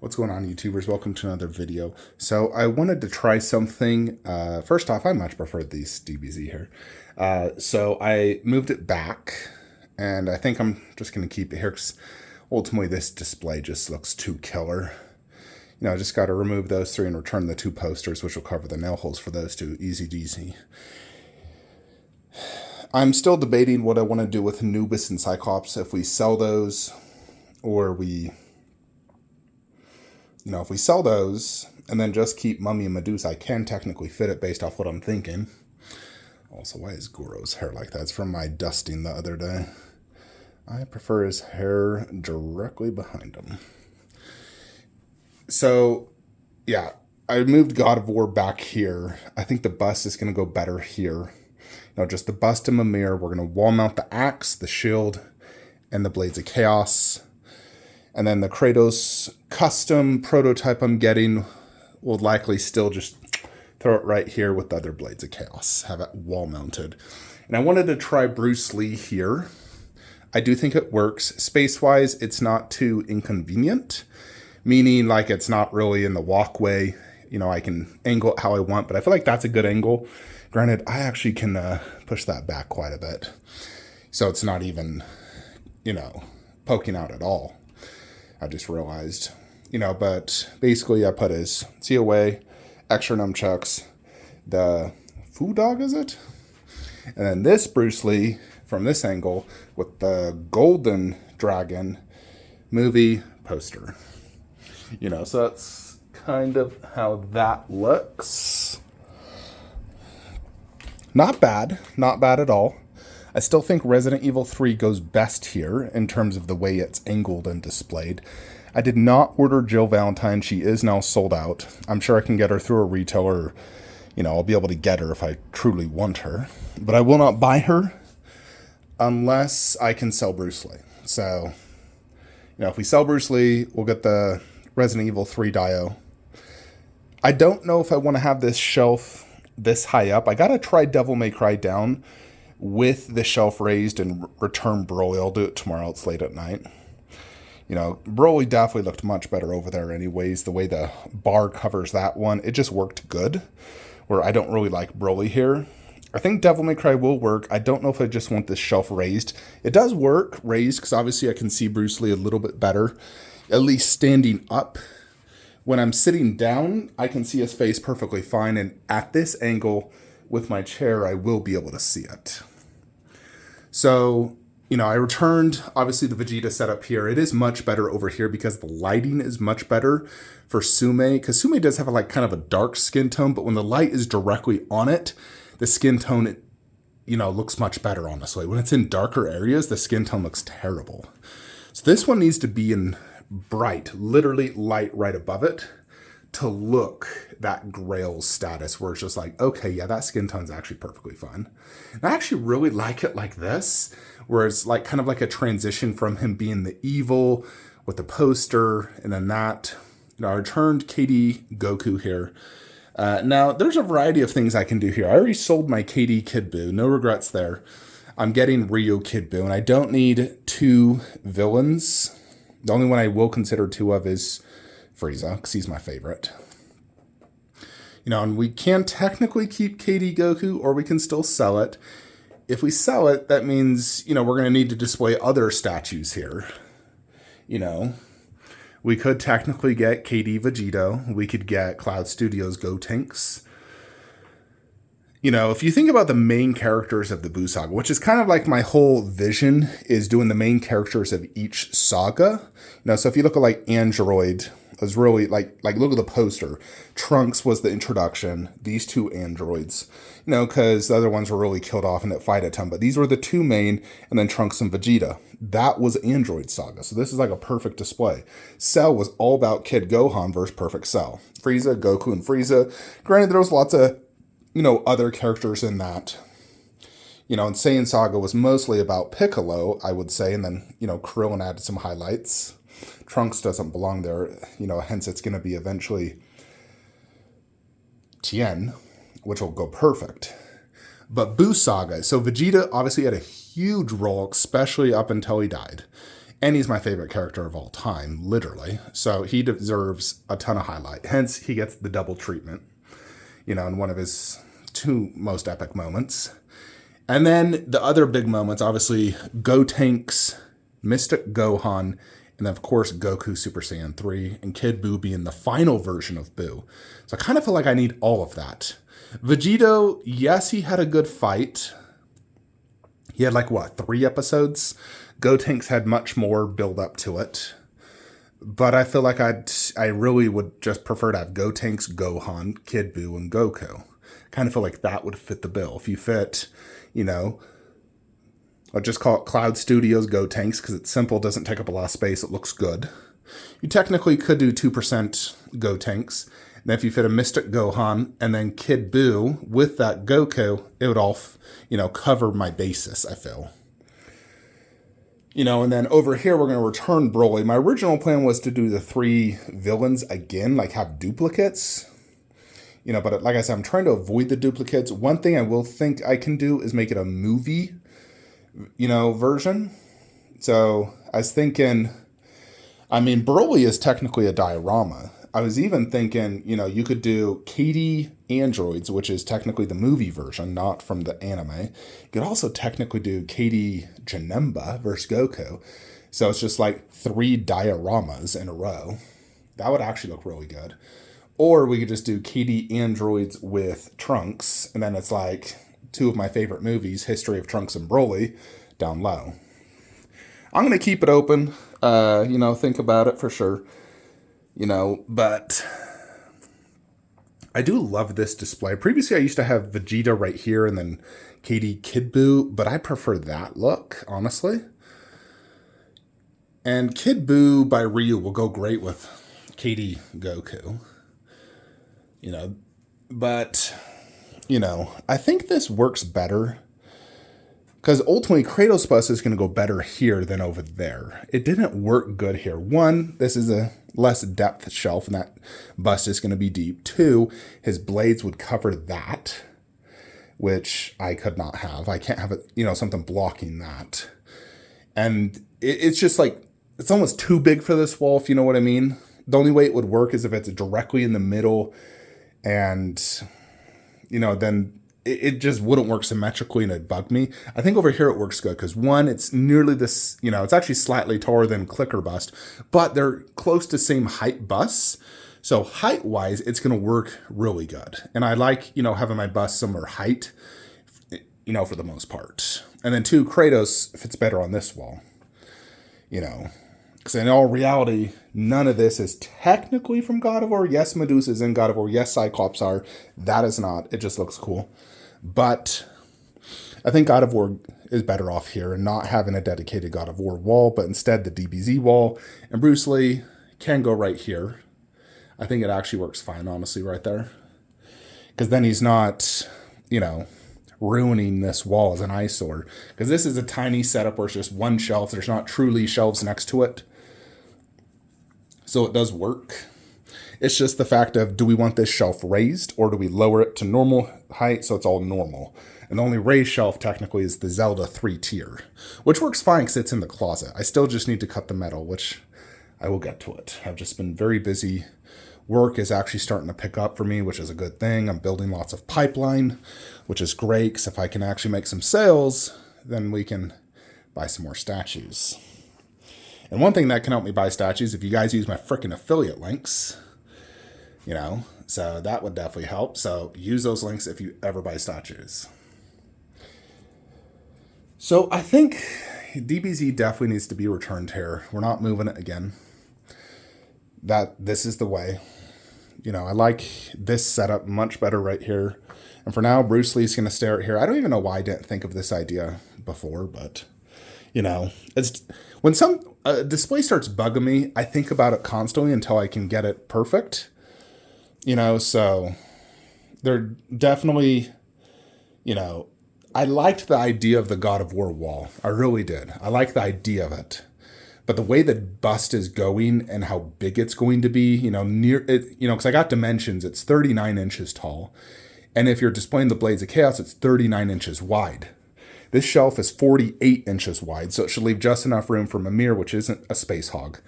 What's going on, YouTubers? Welcome to another video. So I wanted to try something. First off, I much prefer these DBZ here. So I moved it back, and I think I'm just going to keep it here because ultimately this display just looks too killer. You know, I just got to remove those three and return the two posters, which will cover the nail holes for those two. Easy deasy. I'm still debating what I want to do with Anubis and Cyclops. If we sell those, or if we sell those and then just keep Mummy and Medusa, I can technically fit it based off what I'm thinking. Also, why is Goro's hair like that? It's from my dusting the other day. I prefer his hair directly behind him. So, yeah, I moved God of War back here. I think the bust is going to go better here. Just the bust and Mimir. We're going to wall mount the axe, the shield, and the Blades of Chaos. And then the Kratos custom prototype I'm getting will likely still just throw it right here with the other Blades of Chaos. Have it wall mounted. And I wanted to try Bruce Lee here. I do think it works. Space-wise, it's not too inconvenient. Meaning, like, it's not really in the walkway. I can angle it how I want, but I feel like that's a good angle. Granted, I actually can push that back quite a bit. So it's not even, poking out at all. I just realized, but basically I put his COA, extra nunchucks, the Foo Dog, is it? And then this Bruce Lee from this angle with the Golden Dragon movie poster. So that's kind of how that looks. Not bad at all. I still think Resident Evil 3 goes best here in terms of the way it's angled and displayed. I did not order Jill Valentine. She is now sold out. I'm sure I can get her through a retailer. I'll be able to get her if I truly want her. But I will not buy her unless I can sell Bruce Lee. So, if we sell Bruce Lee, we'll get the Resident Evil 3 Dio. I don't know if I want to have this shelf this high up. I got to try Devil May Cry down with the shelf raised and return Broly. I'll do it tomorrow. It's late at night. Broly definitely looked much better over there anyways. The way the bar covers that one, it just worked good. Where I don't really like Broly here. I think Devil May Cry will work. I don't know if I just want this shelf raised. It does work raised because obviously I can see Bruce Lee a little bit better. At least standing up. When I'm sitting down, I can see his face perfectly fine. And at this angle with my chair, I will be able to see it. So, I returned, obviously, the Vegeta setup here. It is much better over here because the lighting is much better for Sume. Because Sume does have kind of a dark skin tone, but when the light is directly on it, the skin tone, looks much better, honestly. When it's in darker areas, the skin tone looks terrible. So this one needs to be in bright, literally light right above it to look that Grail status where it's just like, okay, yeah, that skin tone's actually perfectly fine. And I actually really like it like this, where it's like kind of like a transition from him being the evil with the poster, and then that. I returned KD Goku here. Now, there's a variety of things I can do here. I already sold my KD Kid Buu. No regrets there. I'm getting Ryo Kid Buu, and I don't need two villains. The only one I will consider two of is Frieza, because he's my favorite. And we can technically keep KD Goku, or we can still sell it. If we sell it, that means, we're going to need to display other statues here. We could technically get KD Vegeta. We could get Cloud Studios Gotenks. If you think about the main characters of the Buu saga, which is kind of like my whole vision, is doing the main characters of each saga. So if you look at Android, it was really like look at the poster. Trunks was the introduction. These two androids, because the other ones were really killed off in that fight a ton. But these were the two main, and then Trunks and Vegeta. That was Android saga. So this is like a perfect display. Cell was all about Kid Gohan versus Perfect Cell. Frieza, Goku, and Frieza. Granted, there was lots of other characters in that. And Saiyan Saga was mostly about Piccolo, I would say, and then, Krillin added some highlights. Trunks doesn't belong there, hence it's going to be eventually Tien, which will go perfect. But Buu Saga, so Vegeta obviously had a huge role, especially up until he died. And he's my favorite character of all time, literally. So he deserves a ton of highlight. Hence, he gets the double treatment, in one of his two most epic moments. And then the other big moments, obviously, Gotenks, Mystic Gohan, and of course, Goku Super Saiyan 3, and Kid Buu being the final version of Buu. So I kind of feel like I need all of that. Vegito, yes, he had a good fight. He had 3 episodes? Gotenks had much more build up to it. But I feel like I really would just prefer to have Gotenks, Gohan, Kid Buu, and Goku. Kind of feel like that would fit the bill. If you fit, I'll just call it Cloud Studios Gotenks because it's simple, doesn't take up a lot of space, it looks good. You technically could do 2% Gotenks. And if you fit a Mystic Gohan and then Kid Buu with that Goku, it would all, cover my basis, I feel. And then over here, we're going to return Broly. My original plan was to do the 3 villains again, have duplicates. But like I said, I'm trying to avoid the duplicates. One thing I will think I can do is make it a movie, version. So I was thinking, Broly is technically a diorama. I was even thinking, you could do Katie Androids, which is technically the movie version, not from the anime. You could also technically do Katie Janemba versus Goku. So it's just 3 dioramas in a row. That would actually look really good. Or we could just do Katie Androids with Trunks, and then it's 2 of my favorite movies, History of Trunks and Broly, down low. I'm going to keep it open, think about it for sure. But I do love this display. Previously, I used to have Vegeta right here and then Katie Kid Buu, but I prefer that look, honestly. And Kid Buu by Ryu will go great with Katie Goku. But, I think this works better. Because ultimately, Kratos' bust is going to go better here than over there. It didn't work good here. 1, this is a less depth shelf, and that bust is going to be deep. 2, his blades would cover that, which I could not have. I can't have it, something blocking that. And it's just it's almost too big for this wall, if you know what I mean. The only way it would work is if it's directly in the middle, and, then it just wouldn't work symmetrically and it'd bug me. I think over here it works good because 1, it's nearly this, it's actually slightly taller than Clicker Bust, but they're close to same height busts. So height-wise, it's going to work really good. And I like, having my bust similar height, for the most part. And then 2, Kratos fits better on this wall, Because in all reality, none of this is technically from God of War. Yes, Medusa's in God of War. Yes, Cyclops are. That is not. It just looks cool. But I think God of War is better off here and not having a dedicated God of War wall, but instead the DBZ wall. And Bruce Lee can go right here. I think it actually works fine, honestly, right there. Because then he's not, ruining this wall as an eyesore. Because this is a tiny setup where it's just one shelf. There's not truly shelves next to it. So it does work. It's just the fact of, do we want this shelf raised or do we lower it to normal height so it's all normal? And the only raised shelf technically is the Zelda 3 tier, which works fine because it's in the closet. I still just need to cut the metal, which I will get to it. I've just been very busy. Work is actually starting to pick up for me, which is a good thing. I'm building lots of pipeline, which is great because if I can actually make some sales, then we can buy some more statues. And one thing that can help me buy statues, if you guys use my freaking affiliate links, so that would definitely help. So use those links if you ever buy statues. So I think DBZ definitely needs to be returned here. We're not moving it again. This is the way. I like this setup much better right here. And for now, Bruce Lee's going to stay right here. I don't even know why I didn't think of this idea before, but, it's when some display starts bugging me, I think about it constantly until I can get it perfect. So they're definitely, I liked the idea of the God of War wall. I really did. I like the idea of it. But the way the bust is going and how big it's going to be, near it, because I got dimensions, it's 39 inches tall. And if you're displaying the Blades of Chaos, it's 39 inches wide. This shelf is 48 inches wide, so it should leave just enough room for Mimir, which isn't a space hog.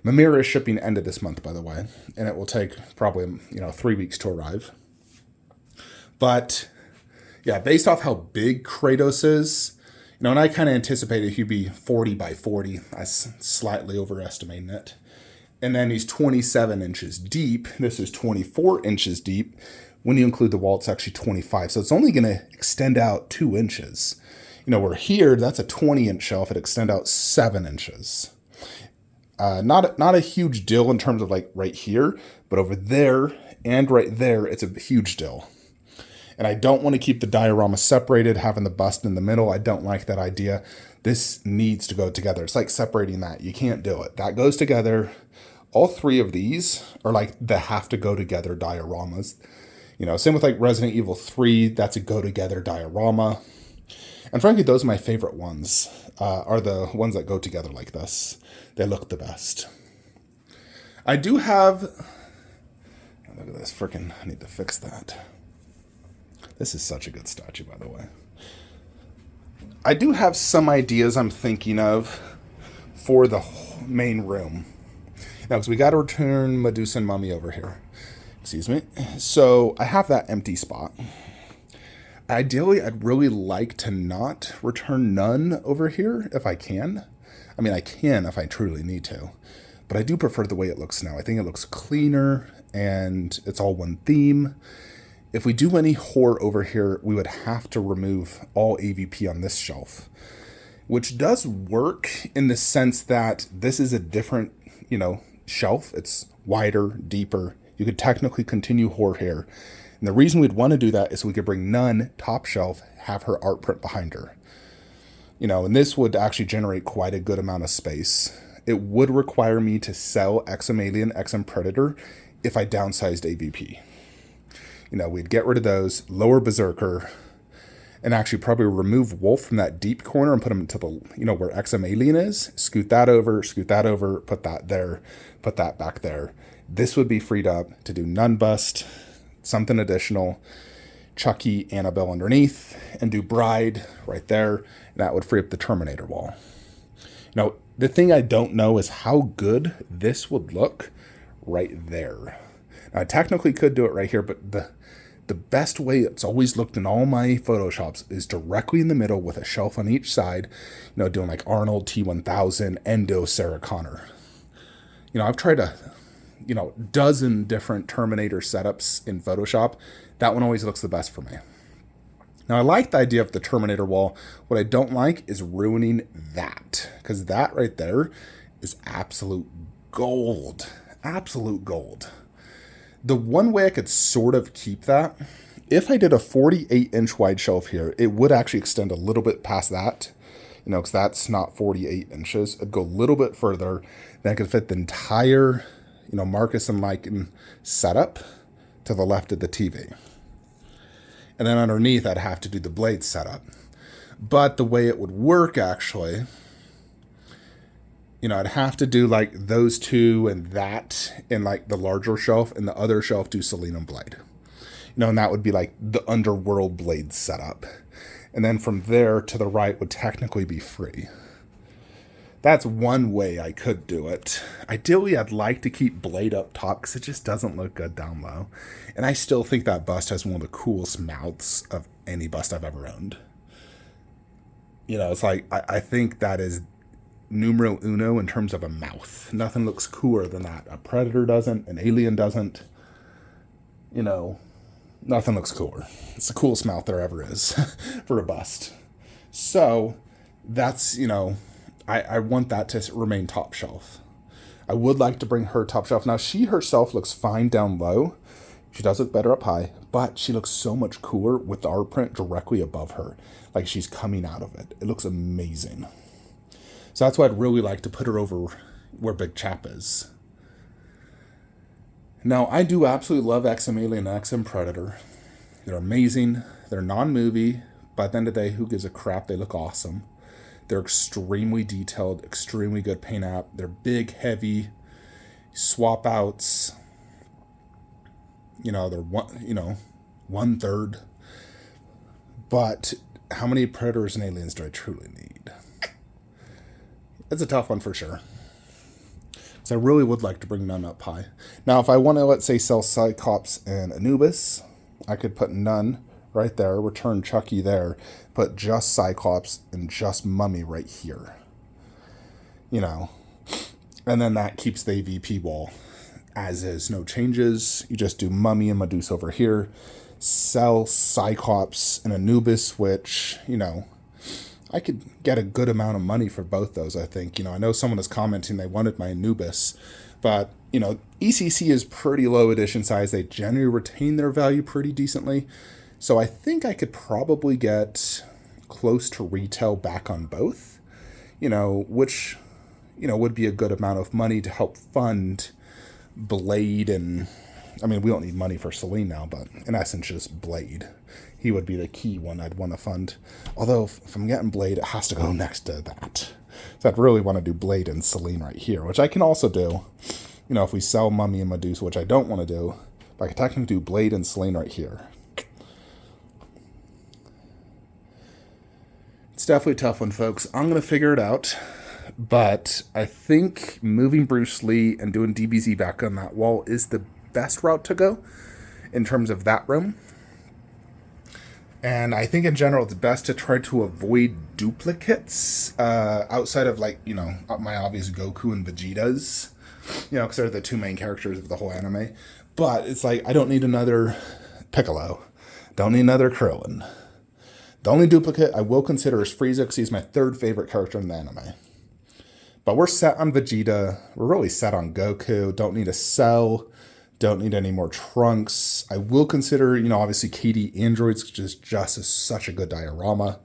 Mimir is shipping end of this month, by the way, and it will take probably 3 weeks to arrive. But yeah, based off how big Kratos is, and I kind of anticipated he'd be 40 by 40. I was slightly overestimating it. And then he's 27 inches deep. This is 24 inches deep. When you include the wall, it's actually 25. So it's only going to extend out 2 inches. Where here, that's a 20-inch shelf. It extend out 7 inches. Not a huge deal in terms of like right here, but over there and right there, it's a huge deal. And I don't want to keep the diorama separated, having the bust in the middle. I don't like that idea. This needs to go together. It's like separating that. You can't do it. That goes together. All 3 of these are like the have to go together dioramas. Same with like Resident Evil 3. That's a go together diorama. And frankly, those are my favorite ones, are the ones that go together like this. They look the best. I do have, look at this, I need to fix that. This is such a good statue, by the way. I do have some ideas I'm thinking of for the main room. Now, because we got to return Medusa and Mummy over here. Excuse me. So I have that empty spot. Ideally, I'd really like to not return none over here if I can. I mean, I can if I truly need to. But I do prefer the way it looks now. I think it looks cleaner and it's all one theme. If we do any horror over here, we would have to remove all AVP on this shelf, which does work in the sense that this is a different, shelf. It's wider, deeper. You could technically continue horror here. And the reason we'd want to do that is so we could bring none top shelf, have her art print behind her. And this would actually generate quite a good amount of space. It would require me to sell XM Alien, XM Predator if I downsized AVP. We'd get rid of those, lower Berserker, and actually probably remove Wolf from that deep corner and put him into the, where XM Alien is. Scoot that over, put that there, put that back there. This would be freed up to do Nun Bust, something additional, Chucky, Annabelle underneath, and do Bride right there. And that would free up the Terminator wall. Now, the thing I don't know is how good this would look right there. Now, I technically could do it right here, but the best way it's always looked in all my Photoshops is directly in the middle with a shelf on each side, doing like Arnold, T-1000, Endo, Sarah Connor. I've tried a, dozen different Terminator setups in Photoshop. That one always looks the best for me. Now, I like the idea of the Terminator wall. What I don't like is ruining that, because that right there is absolute gold. Absolute gold. The one way I could sort of keep that, if I did a 48-inch wide shelf here, it would actually extend a little bit past that, because that's not 48 inches. It'd go a little bit further. Then I could fit the entire, Marcus and Lycan setup to the left of the TV. And then underneath, I'd have to do the blade setup. But the way it would work, actually, I'd have to do like those two and that in like the larger shelf, and the other shelf do Selenium blade. And that would be like the Underworld blade setup. And then from there to the right would technically be free. That's one way I could do it. Ideally, I'd like to keep blade up top because it just doesn't look good down low. And I still think that bust has one of the coolest mouths of any bust I've ever owned. It's like, I think that is numero uno in terms of a mouth. Nothing looks cooler than that. A Predator doesn't, an Alien doesn't. Nothing looks cooler. It's the coolest mouth there ever is for a bust. So that's, I want that to remain top shelf. I would like to bring her top shelf. Now, she herself looks fine down low. She does look better up high, but she looks so much cooler with the art print directly above her. Like she's coming out of it. It looks amazing. So that's why I'd really like to put her over where Big Chap is. Now, I do absolutely love XM Alien and XM Predator. They're amazing. They're non-movie. By the end of the day, who gives a crap? They look awesome. They're extremely detailed, extremely good paint app. They're big, heavy, swap outs. They're 1/3. But how many predators and aliens do I truly need? It's a tough one for sure. Because I really would like to bring none up high. Now, if I want to, let's say, sell Cyclops and Anubis, I could put none right there, return Chucky there, put just Cyclops and just Mummy right here. You know, and then that keeps the AVP wall as is, no changes. You just do Mummy and Medusa over here, sell Cyclops and Anubis, which, you know, I could get a good amount of money for both those, I think. You know, I know someone is commenting they wanted my Anubis, but, you know, ECC is pretty low edition size. They generally retain their value pretty decently. So I think I could probably get close to retail back on both, you know, which, you know, would be a good amount of money to help fund Blade. And I mean, we don't need money for Selene now, but in essence, just Blade. He would be the key one I'd want to fund. Although, if I'm getting Blade, it has to go next to that. So I'd really want to do Blade and Selene right here, which I can also do. You know, if we sell Mummy and Medusa, which I don't want to do, but I could technically do Blade and Selene right here. It's definitely a tough one, folks. I'm going to figure it out. But I think moving Bruce Lee and doing DBZ back on that wall is the best route to go in terms of that room. And I think in general, it's best to try to avoid duplicates outside of, like, you know, my obvious Goku and Vegetas, you know, because they're the two main characters of the whole anime. But it's like, I don't need another Piccolo. Don't need another Krillin. The only duplicate I will consider is Frieza, because he's my third favorite character in the anime. But we're set on Vegeta. We're really set on Goku. Don't need a Cell. Don't need any more Trunks. I will consider, you know, obviously KD Androids, just is such a good diorama.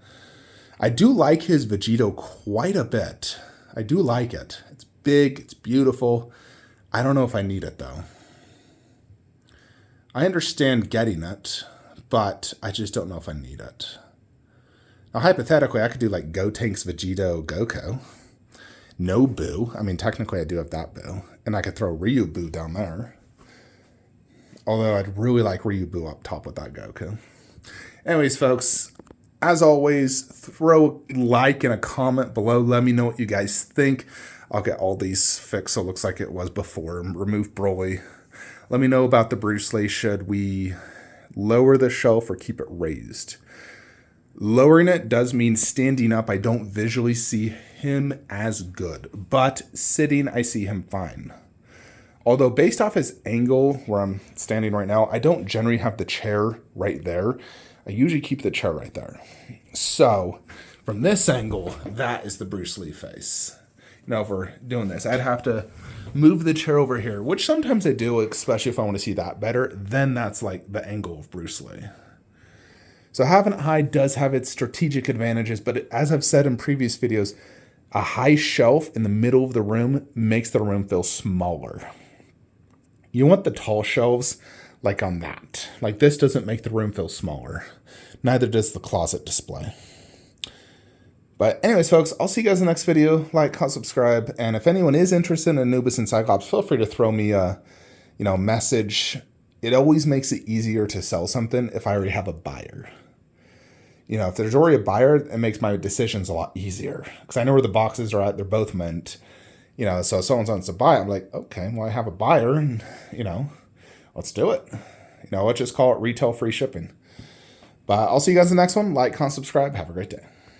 I do like his Vegito quite a bit. I do like it. It's big. It's beautiful. I don't know if I need it, though. I understand getting it, but I just don't know if I need it. Now, hypothetically, I could do, like, Gotenks, Vegito, Goku. No Boo. I mean, technically, I do have that Boo. And I could throw Ryu Boo down there. Although, I'd really like Ryu Boo up top with that Goku. Anyways, folks, as always, throw a like and a comment below. Let me know what you guys think. I'll get all these fixed so it looks like it was before. Remove Broly. Let me know about the Bruce Lee. Should we lower the shelf or keep it raised? Lowering it does mean standing up. I don't visually see him as good, but sitting, I see him fine. Although based off his angle where I'm standing right now, I don't generally have the chair right there. I usually keep the chair right there. So from this angle, that is the Bruce Lee face. You know, if we're doing this, I'd have to move the chair over here, which sometimes I do, especially if I want to see that better. Then that's like the angle of Bruce Lee. So having it high does have its strategic advantages, but as I've said in previous videos, a high shelf in the middle of the room makes the room feel smaller. You want the tall shelves like on that. Like this doesn't make the room feel smaller. Neither does the closet display. But anyways, folks, I'll see you guys in the next video. Like, comment, subscribe, and if anyone is interested in Anubis and Cyclops, feel free to throw me a, message. It always makes it easier to sell something if I already have a buyer. You know, if there's already a buyer, it makes my decisions a lot easier. Because I know where the boxes are at. They're both mint. You know, so if someone wants to buy it, I'm like, okay, well, I have a buyer. And, let's do it. Let's just call it retail free shipping. But I'll see you guys in the next one. Like, comment, subscribe. Have a great day.